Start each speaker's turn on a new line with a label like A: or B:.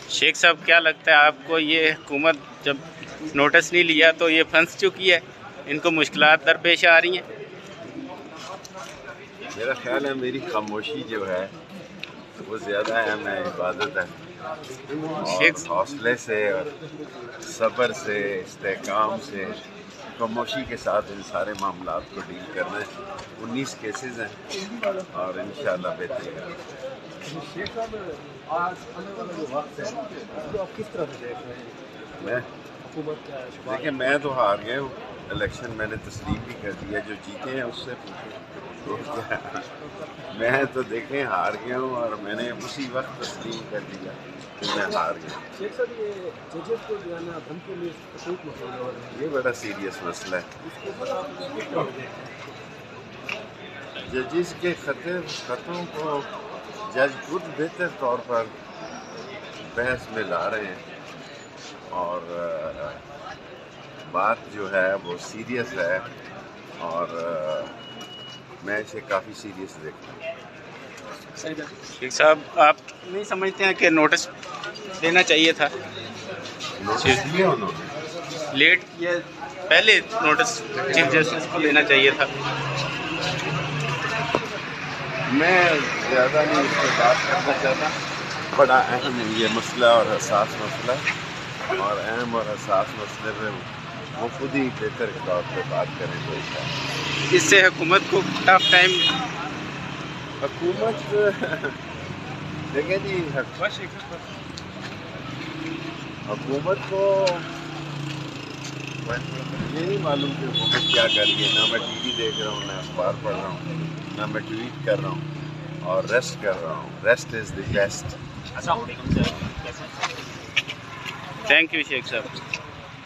A: شیخ صاحب کیا لگتا ہے آپ کو، یہ حکومت جب نوٹس نہیں لیا تو یہ پھنس چکی ہے، ان کو مشکلات درپیش آ رہی ہیں؟
B: میرا خیال ہے میری خاموشی جو ہے وہ زیادہ اہم ہے عبادت ہے، اور حوصلے سے اور صبر سے استحکام سے خاموشی کے ساتھ ان سارے معاملات کو ڈیل کرنا ہے۔ 19 کیسز ہیں اور انشاءاللہ بہتری ہے۔
C: شیخ صاحب آج آنے والا جو وقت ہے اس کو آپ کس طرح سے دیکھ رہے ہیں؟
B: میں
C: حکومت کا
B: دیکھیں، میں تو ہار گیا ہوں الیکشن، میں نے تسلیم بھی کر دیا، جو جیتے ہیں اس سے پوچھیں۔ میں تو دیکھیں ہار گیا ہوں اور میں نے اسی وقت تسلیم کر دیا کہ میں ہار گیا۔
C: شیخ صاحب یہ ججز کو جو ہے نا دھمکی میں حقوق مسئلہ ہو رہے ہیں،
B: یہ بڑا سیریس مسئلہ ہے۔
C: اس کے اوپر آپ کس طرح سے دیکھتے ہیں؟
B: ججز کے خطوں کو جج خود بہتر طور پر بحث میں لا رہے ہیں، اور بات جو ہے وہ سیریس ہے، اور میں اسے کافی سیریس دیکھتا ہوں۔
A: شیخ صاحب آپ نہیں سمجھتے ہیں کہ نوٹس دینا چاہیے تھا؟
B: نوٹس دیا انہوں نے؟
A: لیٹ کیا، پہلے نوٹس چیف جسٹس کو دینا چاہیے تھا۔
B: میں زیادہ نہیں اس پہ بات کرنا چاہتا، بڑا اہم یہ مسئلہ اور حساس مسئلہ ہے، اور اہم اور حساس مسئلے پہ وہ خود ہی بہتر کے طور پہ بات کریں تو اچھا ہے۔
A: اس سے حکومت کو ٹف ٹائم،
B: حکومت دیکھیں جی، حکومت کو یہ نہیں معلوم کہ حکومت کیا کر رہی ہے۔ نہ میں ٹی وی دیکھ رہا ہوں، نہ اخبار پڑھ رہا ہوں، نہ میں ٹویٹ کر رہا ہوں، اور ریسٹ کر رہا ہوں۔ Rest is the best.
A: Thank you شیخ صاحب۔